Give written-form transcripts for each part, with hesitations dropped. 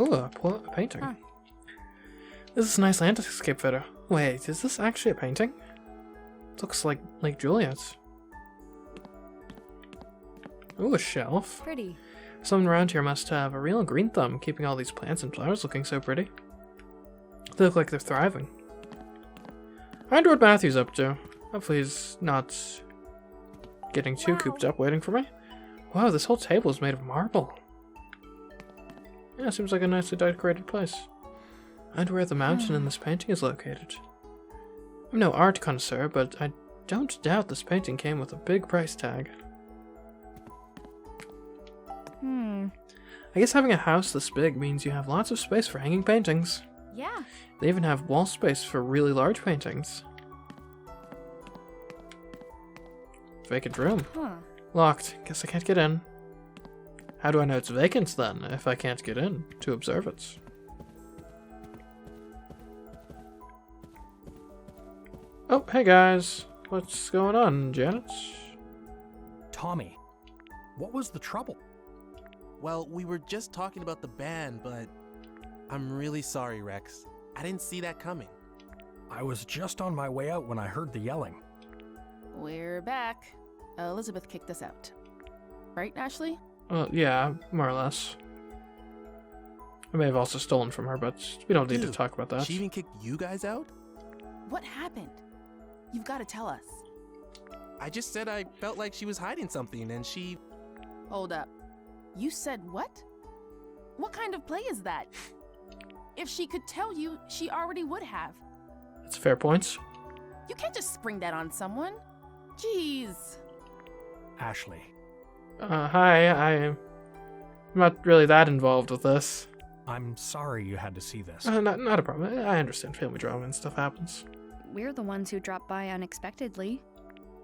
Ooh, a painting. Huh. This is a nice landscape photo. Wait, is this actually a painting? It looks like Lake Juliet. Ooh, a shelf. Pretty. Someone around here must have a real green thumb, keeping all these plants and flowers looking so pretty. They look like they're thriving. I wonder what Matthew's up to. Hopefully he's not getting too cooped up waiting for me. Wow, this whole table is made of marble. Yeah, seems like a nicely decorated place. I wonder where the mountain in this painting is located. I'm no art connoisseur, but I don't doubt this painting came with a big price tag. I guess having a house this big means you have lots of space for hanging paintings. Yeah. They even have wall space for really large paintings. Vacant room. Huh. Locked. Guess I can't get in. How do I know it's vacant then, if I can't get in to observe it? Oh, hey guys. What's going on, Janet? Tommy, what was the trouble? Well, we were just talking about the band, but I'm really sorry, Rex. I didn't see that coming. I was just on my way out when I heard the yelling. We're back. Elizabeth kicked us out. Right, Ashley? Well, yeah, more or less. I may have also stolen from her, but we don't need to talk about that. She even kicked you guys out? What happened? You've got to tell us. I just said I felt like she was hiding something, and she... Hold up. You said what? What kind of play is that? If she could tell you, she already would have. That's a fair point. You can't just spring that on someone. Jeez. Ashley. Hi, I'm not really that involved with this. I'm sorry you had to see this. Not a problem. I understand family drama and stuff happens. We're the ones who dropped by unexpectedly.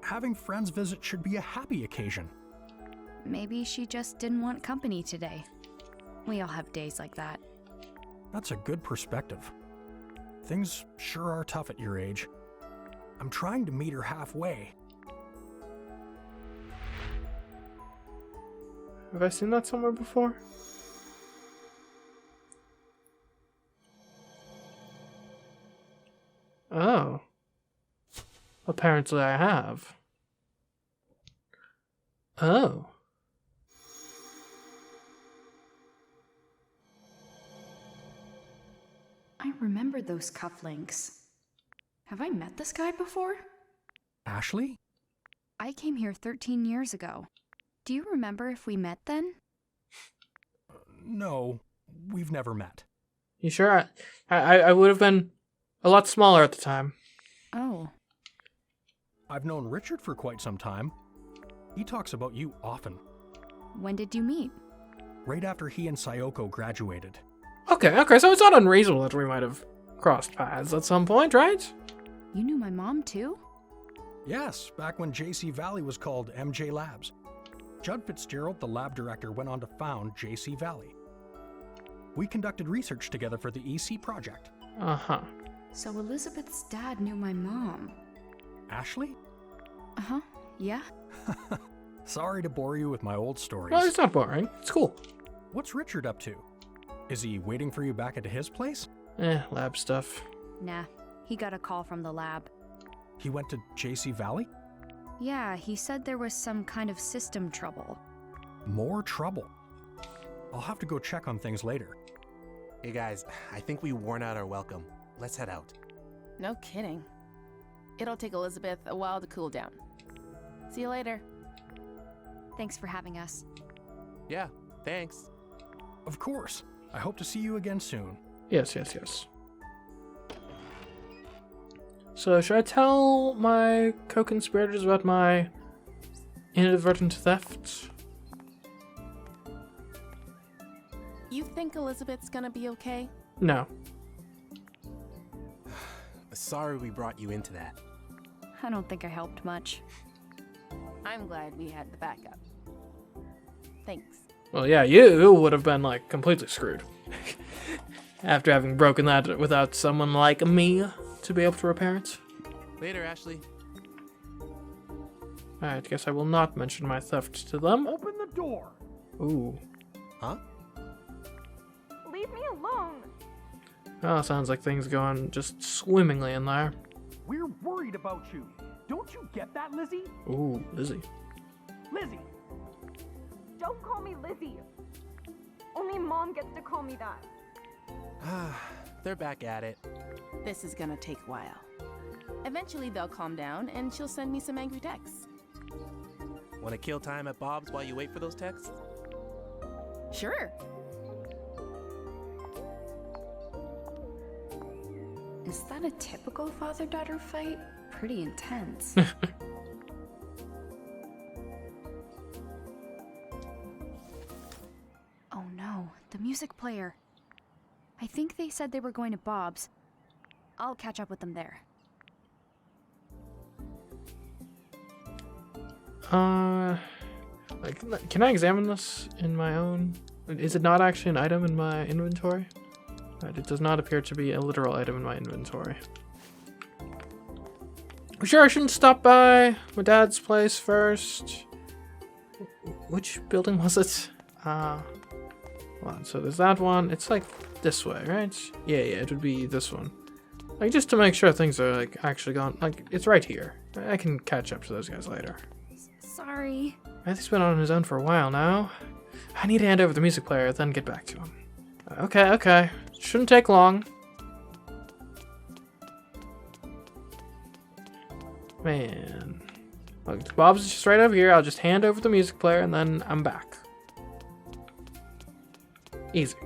Having friends visit should be a happy occasion. Maybe she just didn't want company today. We all have days like that. That's a good perspective. Things sure are tough at your age. I'm trying to meet her halfway. Have I seen that somewhere before? Oh. Apparently I have. Oh. I remember those cufflinks. Have I met this guy before? Ashley? I came here 13 years ago. Do you remember if we met then? No, we've never met. You sure? I would have been a lot smaller at the time. Oh. I've known Richard for quite some time. He talks about you often. When did you meet? Right after he and Sayoko graduated. Okay, so it's not unreasonable that we might have crossed paths at some point, right? You knew my mom too? Yes, back when JC Valley was called MJ Labs. Judd Fitzgerald, the lab director, went on to found JC Valley. We conducted research together for the EC project. Uh-huh. So Elizabeth's dad knew my mom. Ashley? Uh-huh, yeah. Sorry to bore you with my old stories. Well, it's not boring. It's cool. What's Richard up to? Is he waiting for you back at his place? Lab stuff. Nah, he got a call from the lab. He went to JC Valley? Yeah, he said there was some kind of system trouble. More trouble. I'll have to go check on things later. Hey guys, I think we worn out our welcome. Let's head out. No kidding. It'll take Elizabeth a while to cool down. See you later. Thanks for having us. Yeah, thanks. Of course. I hope to see you again soon. Yes. So, should I tell my co-conspirators about my inadvertent theft? You think Elizabeth's gonna be okay? No. Sorry we brought you into that. I don't think I helped much. I'm glad we had the backup. Thanks. Well, yeah, you would have been, like, completely screwed. After having broken that without someone like me to be able to repair it. Later, Ashley. Alright, guess I will not mention my theft to them. Open the door! Ooh. Huh? Leave me me alone. Oh, sounds like things going just swimmingly in there. We're worried about you. Don't you get that, Lizzie? Ooh, Lizzie. Lizzie! Don't call me Lizzie. Only Mom gets to call me that. They're back at it. This is gonna take a while. Eventually they'll calm down and she'll send me some angry texts. Want to kill time at Bob's while you wait for those texts? Sure. Is that a typical father-daughter fight? Pretty intense. Oh no, the music player. I think they said they were going to Bob's. I'll catch up with them there. Like, can I examine this in my own? Is it not actually an item in my inventory? Right, it does not appear to be a literal item in my inventory. I'm sure I shouldn't stop by my dad's place first. Which building was it? Hold on, so there's that one. It's like this way, right? Yeah, it would be this one. Like, just to make sure things are like actually gone. Like, it's right here. I can catch up to those guys later. Sorry. Matthew's been on his own for a while now. I need to hand over the music player, then get back to him. Okay. Shouldn't take long. Man. Look, Bob's just right over here. I'll just hand over the music player, and then I'm back. Easy.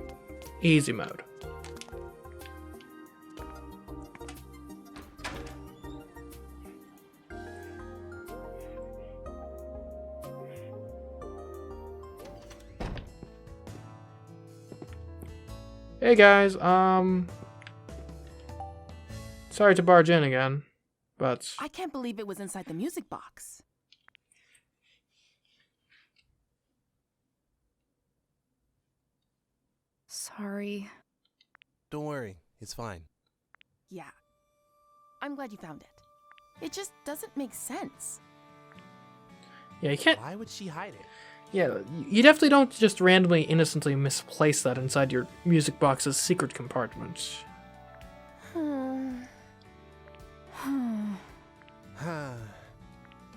Easy mode. Hey guys, sorry to barge in again, but I can't believe it was inside the music box. Sorry. Don't worry, it's fine. Yeah. I'm glad you found it. It just doesn't make sense. yeah, you can't. Why would she hide it? Yeah, you definitely don't just randomly, innocently misplace that inside your music box's secret compartment.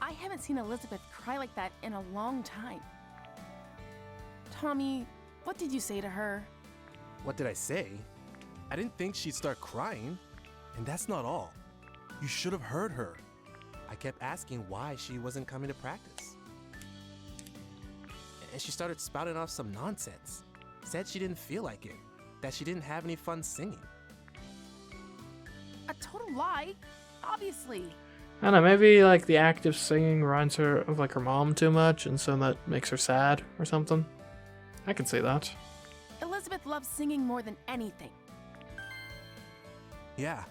I haven't seen Elizabeth cry like that in a long time. Tommy, what did you say to her? What did I say? I didn't think she'd start crying. And that's not all. You should have heard her. I kept asking why she wasn't coming to practice. And she started spouting off some nonsense. Said she didn't feel like it. That she didn't have any fun singing. A total lie, obviously. I don't know, maybe like the act of singing reminds her of like her mom too much, and so that makes her sad or something. I can see that. Elizabeth loves singing more than anything. Yeah.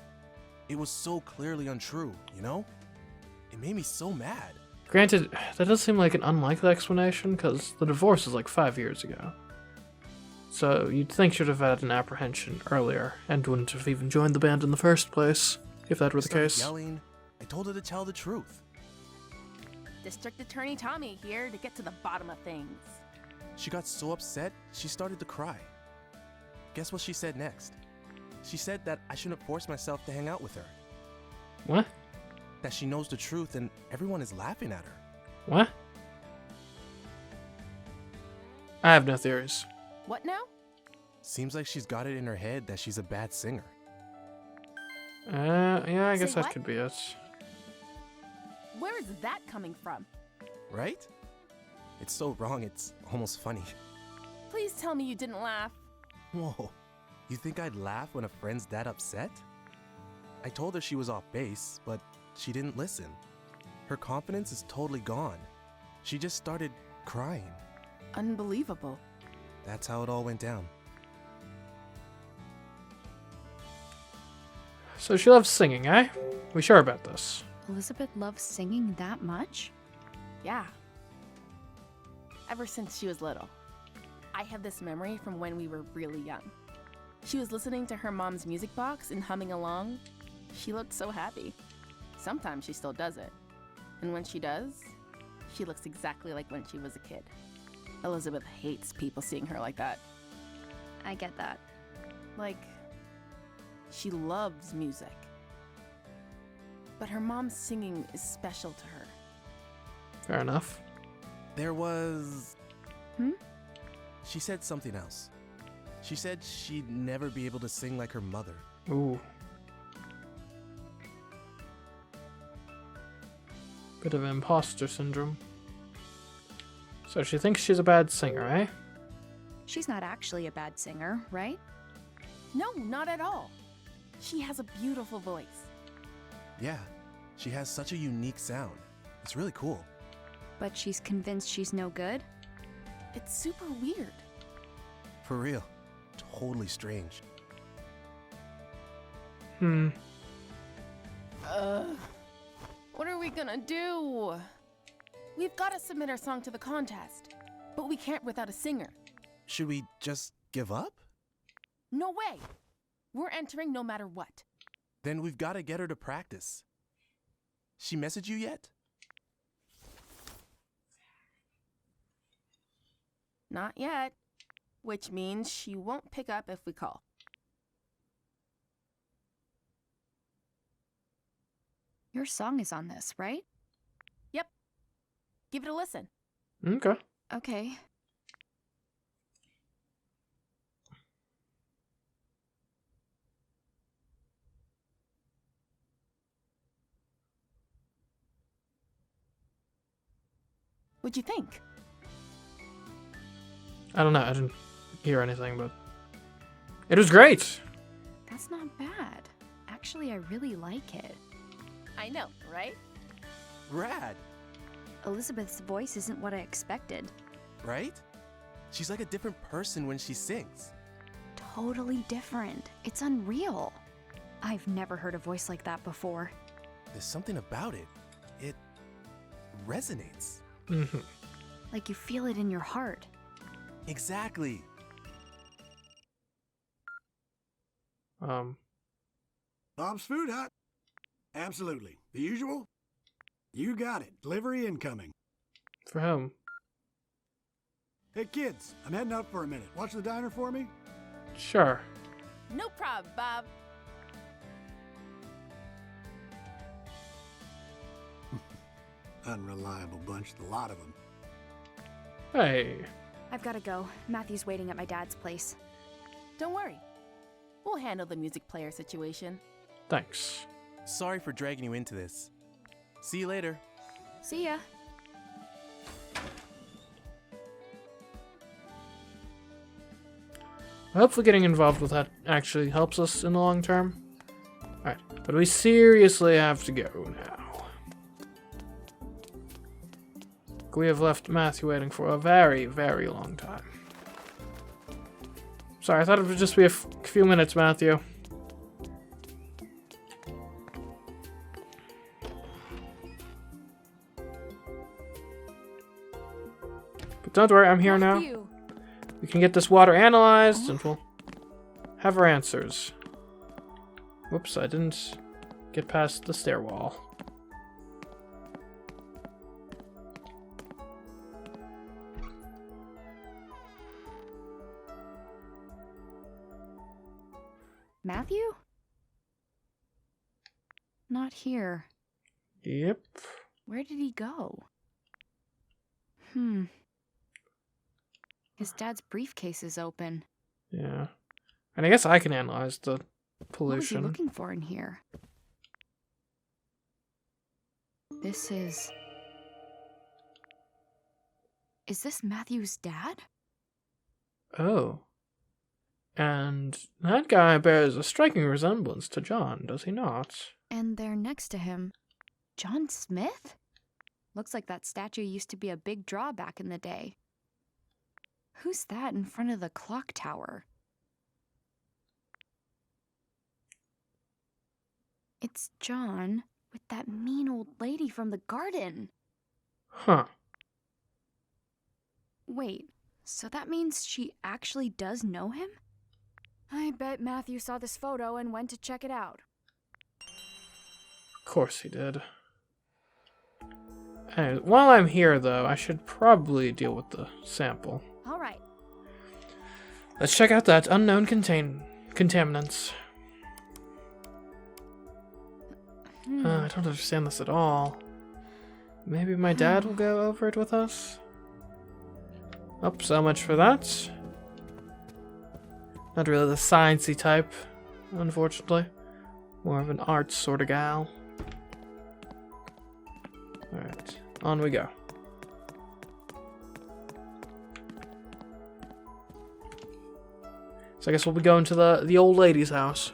It was so clearly untrue, you know? It made me so mad. Granted, that does seem like an unlikely explanation, because the divorce was like 5 years ago. So you'd think she'd have had an apprehension earlier, and wouldn't have even joined the band in the first place, if that were the Started case. Yelling. I told her to tell the truth. District Attorney Tommy here to get to the bottom of things. She got so upset, she started to cry. Guess what she said next? She said that I shouldn't force myself to hang out with her. What? That she knows the truth and everyone is laughing at her. What? I have no theories. What now? Seems like she's got it in her head that she's a bad singer. Yeah, I guess Say that what? could be it. Where is that coming from? Right? It's so wrong, it's almost funny. Please tell me you didn't laugh. Whoa, you think I'd laugh when a friend's that upset? I told her she was off base, but she didn't listen. Her confidence is totally gone. She just started crying. Unbelievable. That's how it all went down. So she loves singing, eh? We sure about this? Elizabeth loves singing that much? Yeah. Ever since she was little. I have this memory from when we were really young. She was listening to her mom's music box and humming along. She looked so happy. Sometimes she still does it. And when she does, she looks exactly like when she was a kid. Elizabeth hates people seeing her like that. I get that. Like, she loves music. But her mom's singing is special to her. Fair enough. There was... Hmm? She said something else. She said she'd never be able to sing like her mother. Ooh. Bit of imposter syndrome. So she thinks she's a bad singer, eh? She's not actually a bad singer, right? No, not at all. She has a beautiful voice. Yeah, she has such a unique sound. It's really cool. But she's convinced she's no good? It's super weird. For real. Totally strange. What are we gonna do? We've gotta submit our song to the contest. But we can't without a singer. Should we just give up? No way! We're entering no matter what. Then we've got to get her to practice. She messaged you yet? Not yet. Which means she won't pick up if we call. Your song is on this, right? Yep. Give it a listen. Okay. Okay. What'd you think? I don't know. I didn't hear anything, but it was great. That's not bad. Actually, I really like it. I know, right? Rad, Elizabeth's voice isn't what I expected. right? She's like a different person when she sings. Totally different. It's unreal. I've never heard a voice like that before. There's something about it. It resonates. Mm-hmm. Like you feel it in your heart. Exactly. Bob's Food Hut? Absolutely. The usual? You got it. Delivery incoming. For whom? Hey kids, I'm heading out for a minute. Watch the diner for me? Sure. No prob, Bob. Unreliable bunch, a lot of them. Hey. I've got to go. Matthew's waiting at my dad's place. Don't worry. We'll handle the music player situation. Thanks. Sorry for dragging you into this. See you later. See ya. Hopefully getting involved with that actually helps us in the long term. Alright, but we seriously have to go now. We have left Matthew waiting for a very, very long time. Sorry, I thought it would just be a few minutes, Matthew. But don't worry, I'm here now. Matthew. We can get this water analyzed and we'll have our answers. Whoops, I didn't get past the stairwell. Matthew? Not here. Yep. Where did he go? His dad's briefcase is open. Yeah. And I guess I can analyze the What was he pollution. looking for in here? This is... Is this Matthew's dad? Oh. And that guy bears a striking resemblance to John, does he not? And there next to him, John Smith? Looks like that statue used to be a big draw back in the day. Who's that in front of the clock tower? It's John with that mean old lady from the garden. Huh. Wait, so that means she actually does know him? I bet Matthew saw this photo and went to check it out. Of course he did. Anyway, while I'm here, though, I should probably deal with the sample. All right. Let's check out that unknown contaminants. I don't understand this at all. Maybe my dad will go over it with us? Oh, so much for that. Not really the sciencey type, unfortunately. More of an arts sort of gal. Alright, on we go. So I guess we'll be going to the old lady's house.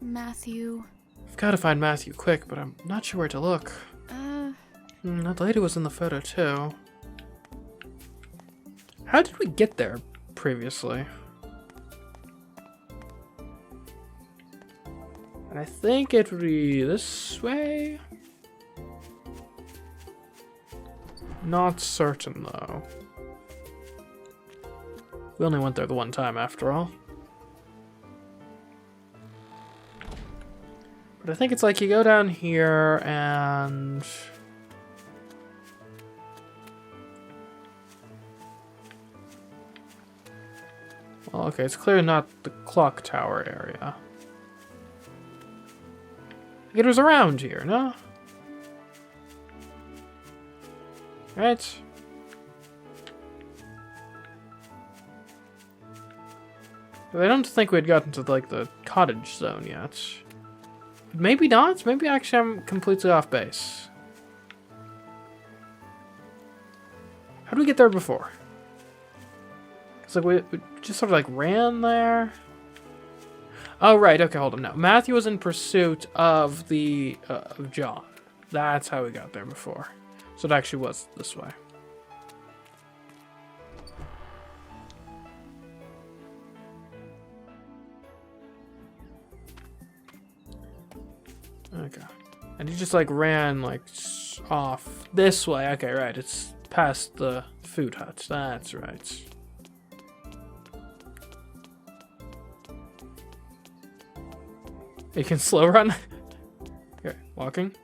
Matthew. I've got to find Matthew quick, but I'm not sure where to look. That lady was in the photo too. How did we get there previously? And I think it would be this way. Not certain though. We only went there the one time after all. But I think it's like you go down here and... Well, okay, it's clearly not the clock tower area. It was around here, no? Right? But I don't think we'd gotten to, like, the cottage zone yet. Maybe not. Maybe actually I'm completely off base. How did we get there before? It's like we just sort of like ran there. Oh right, okay, hold on. No, Matthew was in pursuit of the of John. That's how we got there before. So it actually was this way. Okay. And he just like ran like off this way. Okay, right. It's past the food hut. That's right. You can slow run. Okay, walking.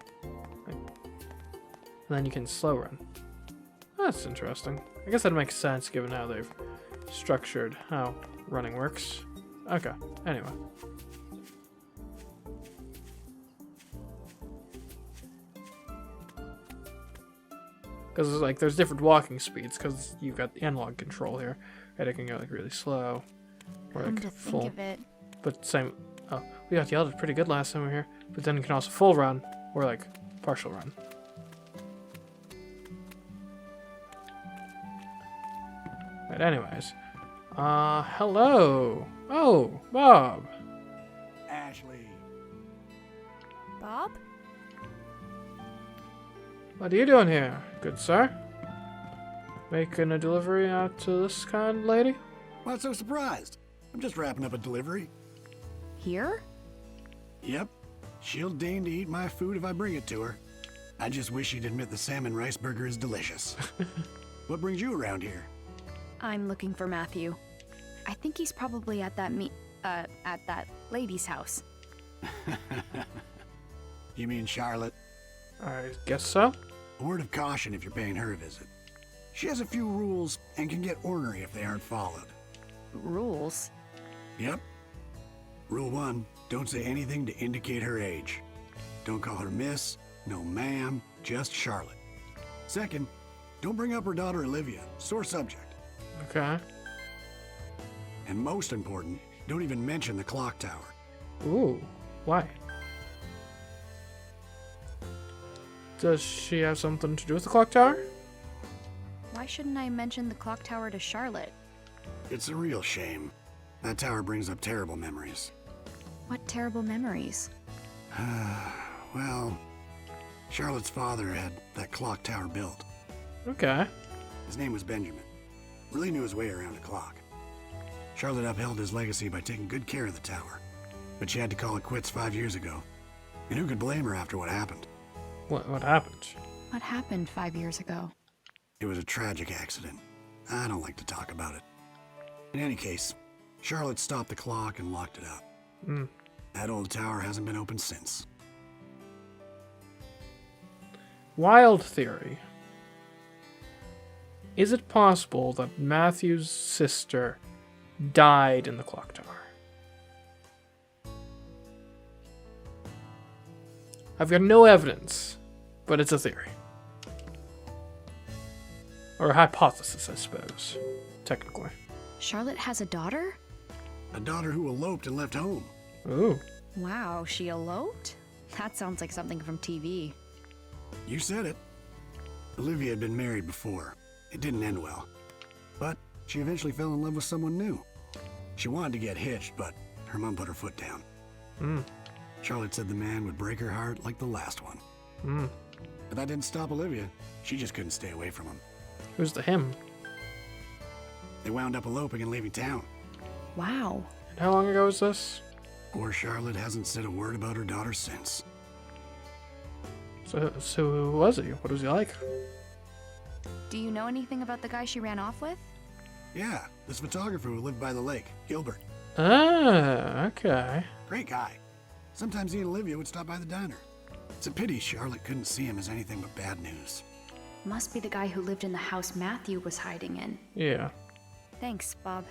And then you can slow run. That's interesting. I guess that makes sense given how they've structured how running works. Okay, anyway. Because like there's different walking speeds because you've got the analog control here. Right, it can go like really slow or Come like to full. think of it, But same. Oh, we got yelled at pretty good last time we were here. But then you can also full run or like partial run. Right. Anyways, hello. Oh, Bob. Ashley. Bob? What are you doing here, good sir? Making a delivery out to this kind lady? Why so surprised? I'm just wrapping up a delivery. Here? Yep. She'll deign to eat my food if I bring it to her. I just wish she'd admit the salmon rice burger is delicious. What brings you around here? I'm looking for Matthew. I think he's probably at that at that lady's house. You mean Charlotte? I guess so. A word of caution if you're paying her a visit. She has a few rules and can get ornery if they aren't followed. Rules? Yep. Rule 1, don't say anything to indicate her age. Don't call her miss, no ma'am, just Charlotte. Second, don't bring up her daughter Olivia, sore subject. Okay. And most important, don't even mention the clock tower. Ooh, why? Does she have something to do with the clock tower? Why shouldn't I mention the clock tower to Charlotte? It's a real shame. That tower brings up terrible memories. What terrible memories? Well, Charlotte's father had that clock tower built. Okay. His name was Benjamin. Really knew his way around a clock. Charlotte upheld his legacy by taking good care of the tower. But she had to call it quits 5 years ago. And who could blame her after what happened? What happened? What happened 5 years ago? It was a tragic accident. I don't like to talk about it. In any case, Charlotte stopped the clock and locked it up. That old tower hasn't been opened since. Wild theory. Is it possible that Matthew's sister died in the clock tower? I've got no evidence, but it's a theory. Or a hypothesis, I suppose, technically. Charlotte has a daughter? A daughter who eloped and left home. Ooh. Wow, she eloped? That sounds like something from TV. You said it. Olivia had been married before. It didn't end well. But she eventually fell in love with someone new. She wanted to get hitched, but her mom put her foot down. Charlotte said the man would break her heart like the last one. But that didn't stop Olivia. She just couldn't stay away from him. Who's the him? They wound up eloping and leaving town. Wow. And how long ago was this? Poor Charlotte hasn't said a word about her daughter since. So who was he? What was he like? Do you know anything about the guy she ran off with? Yeah, this photographer who lived by the lake, Gilbert. Ah, okay. Great guy. Sometimes he and Olivia would stop by the diner. It's a pity Charlotte couldn't see him as anything but bad news. Must be the guy who lived in the house Matthew was hiding in. Yeah. Thanks, Bob.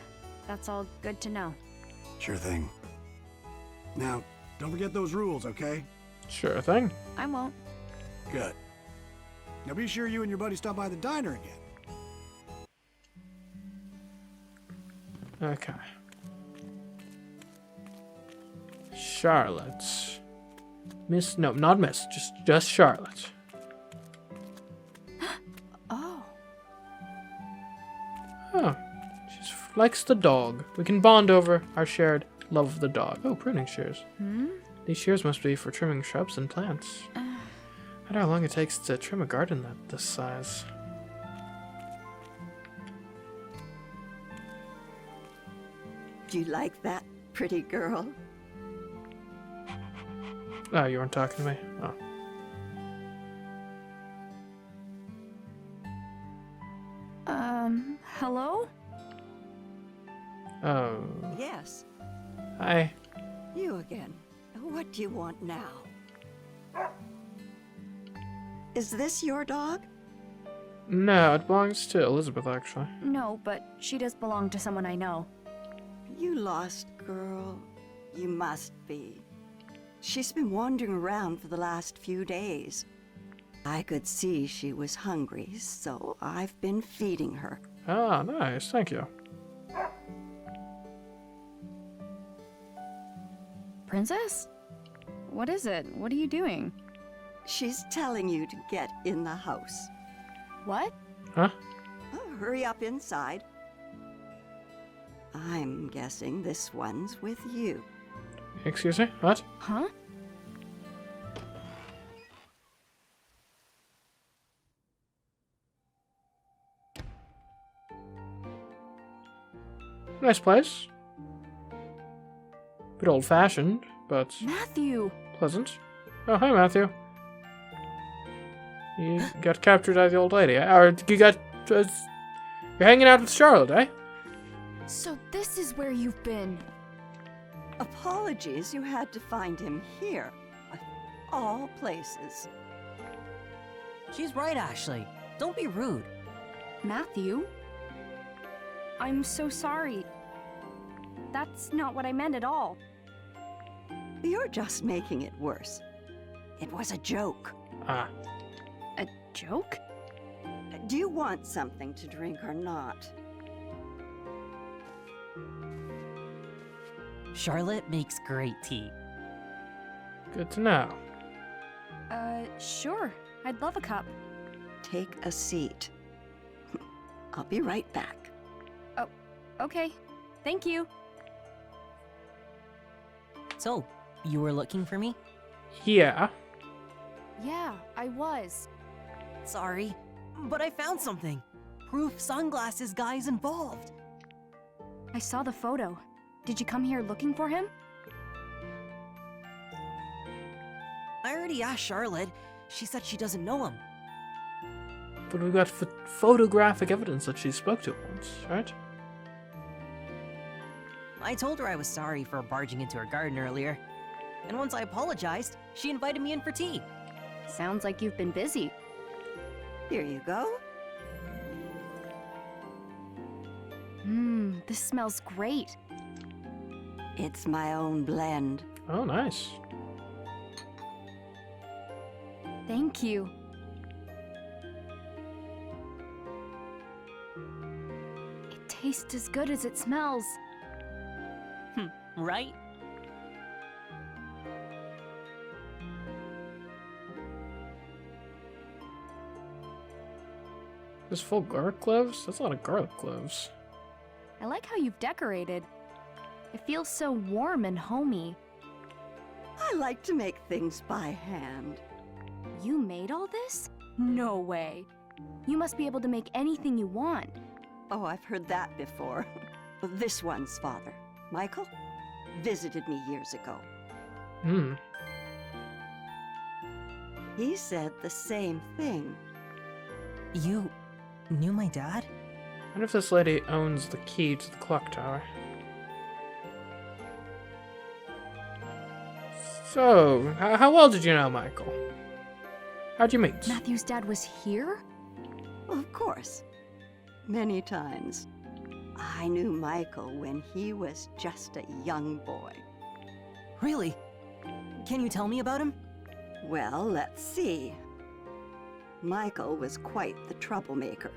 That's all good to know. Sure thing. Now, don't forget those rules, okay? Sure thing. I won't. Good. Now be sure you and your buddy stop by the diner again. Okay. Charlotte. No, not Miss. Just Charlotte. Oh. Oh. She likes the dog. We can bond over our shared love of the dog. Oh, pruning shears. These shears must be for trimming shrubs and plants. I wonder how long it takes to trim a garden this size. Do you like that, pretty girl? Oh, you weren't talking to me? Oh. Hello? Oh. Yes, Hi. you again. What do you want now? Is this your dog? No, it belongs to Elizabeth, actually. No, but she does belong to someone I know. You lost girl. You must be. She's been wandering around for the last few days. I could see she was hungry, so I've been feeding her. Ah, nice. Thank you. Princess? What is it? What are you doing? She's telling you to get in the house. What? Huh? Oh, hurry up inside. I'm guessing this one's with you. Excuse me? What? Huh? Nice place. Bit old-fashioned, but Matthew! pleasant. Oh, hi, Matthew. You got captured by the old lady, eh? Or you got... you're hanging out with Charlotte, eh? So this is where you've been. Apologies you had to find him here. Of all places. She's right, Ashley. Don't be rude. Matthew? I'm so sorry. That's not what I meant at all. You're just making it worse. It was a joke. Ah. A joke? Do you want something to drink or not? Charlotte makes great tea. Good to know. Sure. I'd love a cup. Take a seat. I'll be right back. Oh, okay. Thank you. So, you were looking for me? Yeah. Yeah, I was. Sorry, but I found something. Proof sunglasses guy's involved. I saw the photo. Did you come here looking for him? I already asked Charlotte. She said she doesn't know him. But we've got photographic evidence that she spoke to once, right? I told her I was sorry for barging into her garden earlier. And once I apologized, she invited me in for tea. Sounds like you've been busy. Here you go. This smells great. It's my own blend. Oh, nice. Thank you. It tastes as good as it smells. Right? This full garlic cloves? That's a lot of garlic cloves. I like how you've decorated. It feels so warm and homey. I like to make things by hand. You made all this? No way. You must be able to make anything you want. Oh, I've heard that before. This one's father, Michael, visited me years ago. Hmm. He said the same thing. You knew my dad? I wonder if this lady owns the key to the clock tower. So, how well did you know Michael? How'd you meet? Matthew's dad was here? Of course. Many times. I knew Michael when he was just a young boy. Really? Can you tell me about him? Well, let's see. Michael was quite the troublemaker.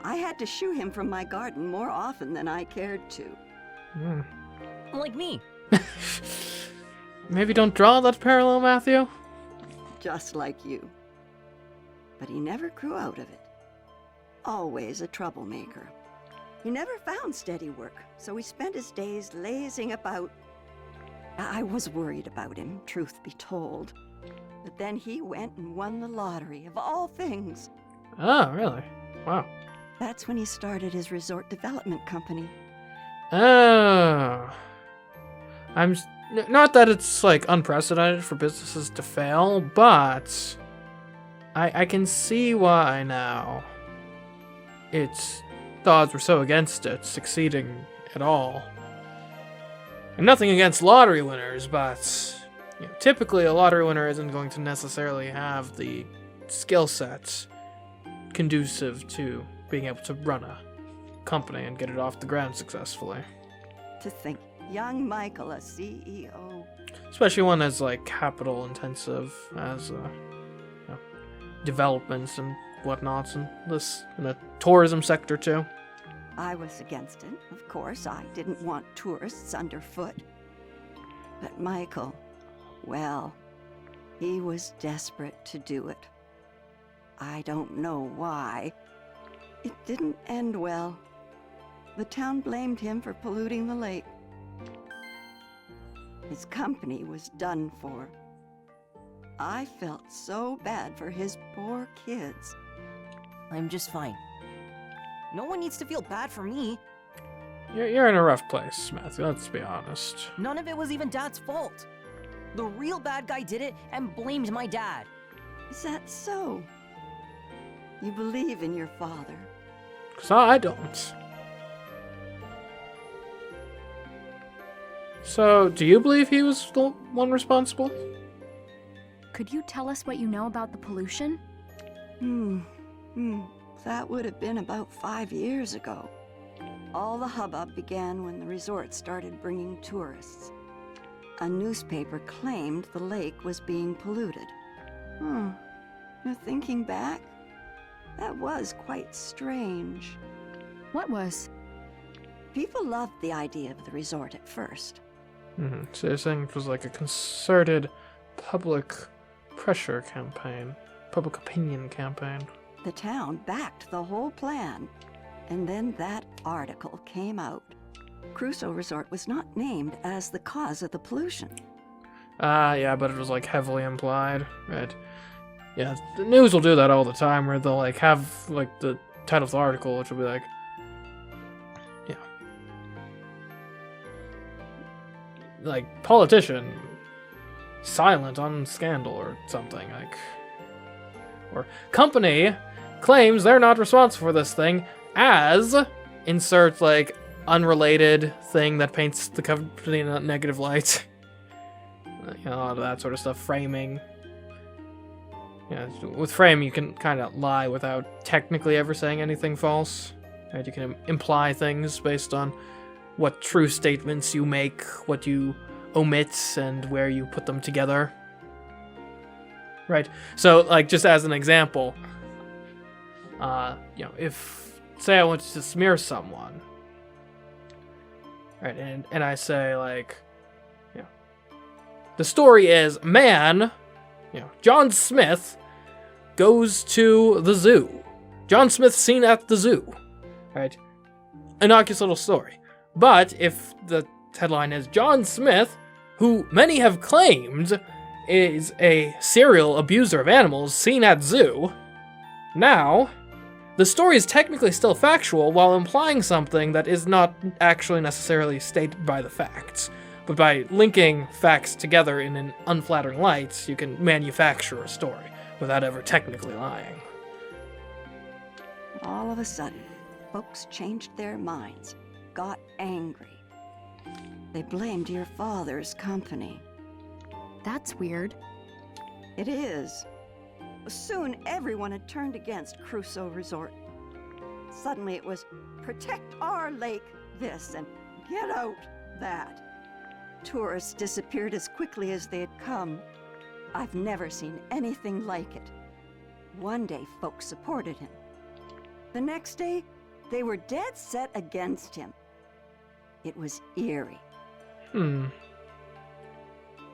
I had to shoo him from my garden more often than I cared to. Hmm. Like me. Maybe don't draw that parallel, Matthew? Just like you. But he never grew out of it. Always a troublemaker. He never found steady work, so he spent his days lazing about. I was worried about him, truth be told. But then he went and won the lottery, of all things. Oh, really? Wow. That's when he started his resort development company. Oh. Not that it's, like, unprecedented for businesses to fail, but I can see why now the odds were so against it succeeding at all. And nothing against lottery winners, but typically a lottery winner isn't going to necessarily have the skill sets conducive to being able to run a company and get it off the ground successfully. To think, young Michael, a CEO. Especially one as, like, capital intensive as developments and whatnots, and in the tourism sector too. I was against it, of course. I didn't want tourists underfoot. But Michael, well, he was desperate to do it. I don't know why. It didn't end well. The town blamed him for polluting the lake. His company was done for. I felt so bad for his poor kids. I'm just fine. No one needs to feel bad for me. You're in a rough place, Matthew, let's be honest. None of it was even Dad's fault. The real bad guy did it and blamed my dad. Is that so? You believe in your father? 'Cause I don't. So, do you believe he was the one responsible? Could you tell us what you know about the pollution? That would have been about 5 years ago. All the hubbub began when the resort started bringing tourists. A newspaper claimed the lake was being polluted. Thinking back, that was quite strange. What was? People loved the idea of the resort at first. So you're saying it was like a concerted public pressure campaign, public opinion campaign. The town backed the whole plan. And then that article came out. Crusoe Resort was not named as the cause of the pollution. Yeah, but it was like heavily implied, right? Yeah, the news will do that all the time, where they'll like have like the title of the article, which will be like, like politician silent on scandal or something, like, or company claims they're not responsible for this thing as insert like unrelated thing that paints the company in a negative light. A lot of that sort of stuff. Framing. Yeah, with frame you can kind of lie without technically ever saying anything false. Right? You can imply things based on what true statements you make, what you omit, and where you put them together. Right? So, like, just as an example, if, say I wanted to smear someone, right, and I say, like, the story is, man, John Smith goes to the zoo. John Smith seen at the zoo, right? Innocuous little story. But if the headline is John Smith, who many have claimed is a serial abuser of animals seen at zoo, now, the story is technically still factual while implying something that is not actually necessarily stated by the facts. But by linking facts together in an unflattering light, you can manufacture a story without ever technically lying. All of a sudden, folks changed their minds, got angry. They blamed your father's company. That's weird. It is. Soon, everyone had turned against Crusoe Resort. Suddenly it was, protect our lake, this, and get out, that. Tourists disappeared as quickly as they had come. I've never seen anything like it. One day, folks supported him. The next day, they were dead set against him. It was eerie.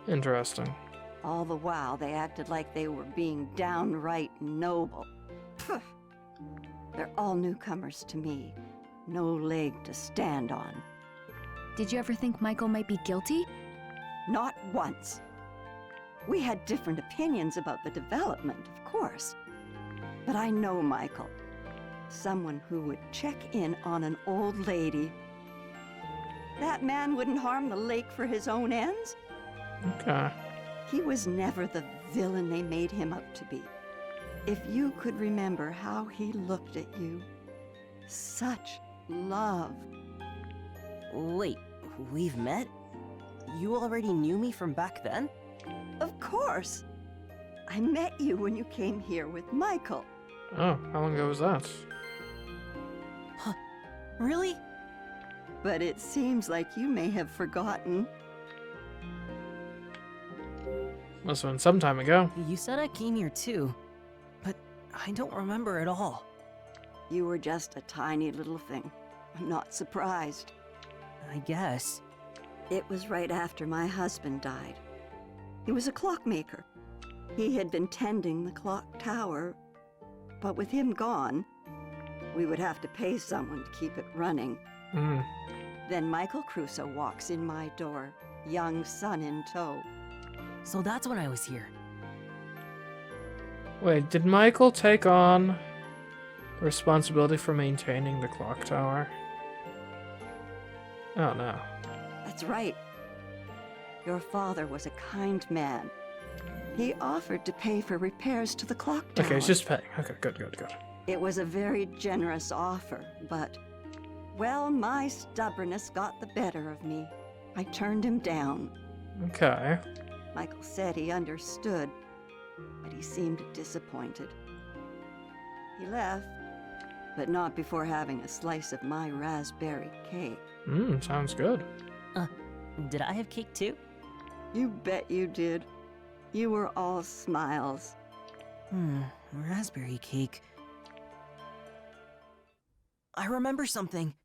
Interesting. All the while, they acted like they were being downright noble. Phew. They're all newcomers to me. No leg to stand on. Did you ever think Michael might be guilty? Not once. We had different opinions about the development, of course. But I know Michael. Someone who would check in on an old lady. That man wouldn't harm the lake for his own ends. Okay. He was never the villain they made him out to be. If you could remember how he looked at you. Such love. Wait, we've met? You already knew me from back then? Of course. I met you when you came here with Michael. Oh, how long ago was that? Huh, really? But it seems like you may have forgotten. Must have been some time ago. You said I came here too, but I don't remember at all. You were just a tiny little thing. I'm not surprised. I guess. It was right after my husband died. He was a clockmaker. He had been tending the clock tower, but with him gone, we would have to pay someone to keep it running. Then Michael Crusoe walks in my door, young son in tow. So that's when I was here. Wait, did Michael take on the responsibility for maintaining the clock tower? Oh no. That's right. Your father was a kind man. He offered to pay for repairs to the clock tower. Okay, he's just paying. Okay, good. It was a very generous offer, but, well, my stubbornness got the better of me. I turned him down. Okay. Michael said he understood, but he seemed disappointed. He left, but not before having a slice of my raspberry cake. Sounds good. Did I have cake too? You bet you did. You were all smiles. Raspberry cake. I remember something.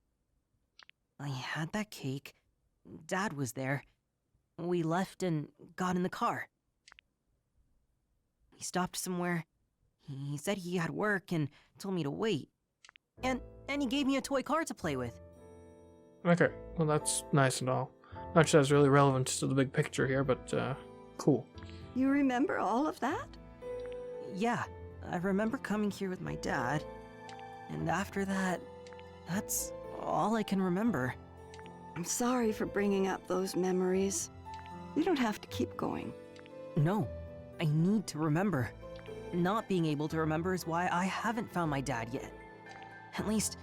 I had that cake. Dad was there. We left and got in the car. He stopped somewhere. He said he had work and told me to wait. And he gave me a toy car to play with. Okay, well that's nice and all. Not sure that's really relevant to the big picture here, but cool. You remember all of that? Yeah, I remember coming here with my dad. And after that, that's all I can remember. I'm sorry for bringing up those memories. You don't have to keep going. No, I need to remember. Not being able to remember is why I haven't found my dad yet. At least,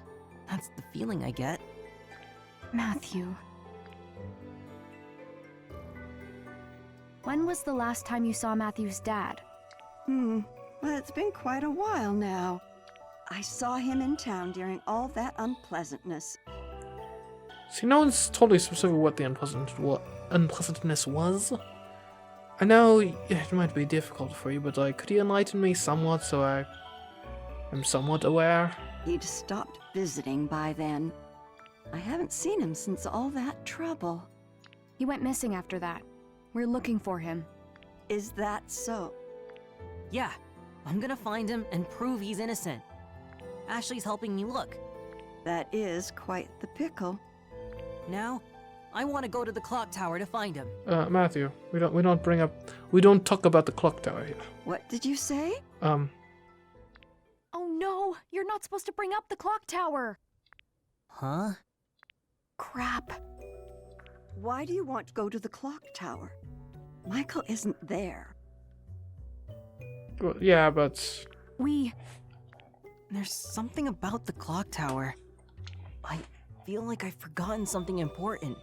that's the feeling I get. Matthew. When was the last time you saw Matthew's dad? Well, it's been quite a while now. I saw him in town during all that unpleasantness. See, no one's totally specific what the unpleasantness was. I know it might be difficult for you, but like, could you enlighten me somewhat so I am somewhat aware? He'd stopped visiting by then. I haven't seen him since all that trouble. He went missing after that. We're looking for him. Is that so? Yeah, I'm gonna find him and prove he's innocent. Ashley's helping me look. That is quite the pickle. Now, I want to go to the clock tower to find him. Matthew, we don't talk about the clock tower here. What did you say? Oh no, you're not supposed to bring up the clock tower. Huh? Crap. Why do you want to go to the clock tower? Michael isn't there. Well, yeah, but There's something about the clock tower. I feel like I've forgotten something important.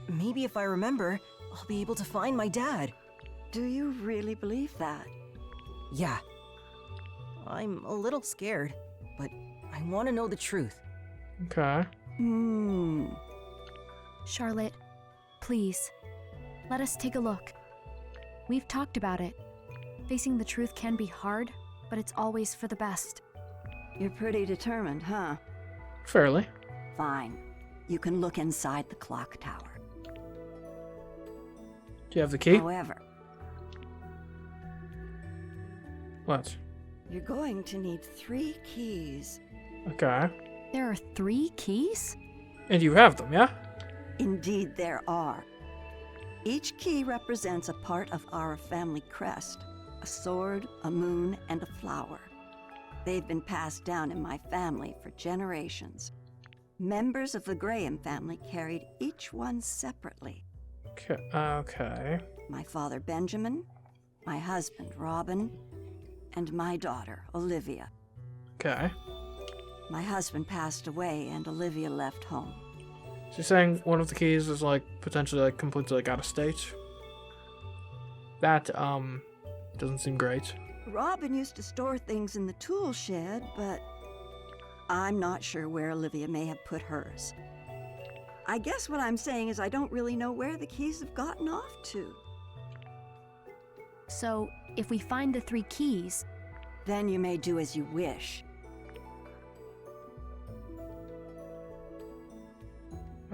Maybe if I remember, I'll be able to find my dad. Do you really believe that? Yeah. I'm a little scared, but I want to know the truth. okay. Charlotte, please, let us take a look. We've talked about it. Facing the truth can be hard, but it's always for the best. You're pretty determined, huh? Fairly. Fine. You can look inside the clock tower. Do you have the key? However, What? you're going to need 3 keys. Okay. There are 3 keys? And you have them, yeah? Indeed, there are. Each key represents a part of our family crest: a sword, a moon, and a flower. They've been passed down in my family for generations. Members of the Graham family carried each one separately. Okay. My father, Benjamin, my husband, Robin, and my daughter, Olivia. Okay. My husband passed away, and Olivia left home. So you're saying one of the keys is like potentially like completely like out of state? That doesn't seem great. Robin used to store things in the tool shed, but I'm not sure where Olivia may have put hers. I guess what I'm saying is I don't really know where the keys have gotten off to. So, if we find the 3 keys, Then you may do as you wish.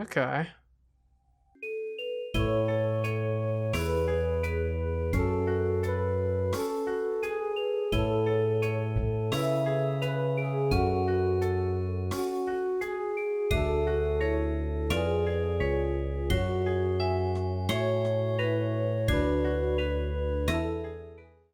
Okay.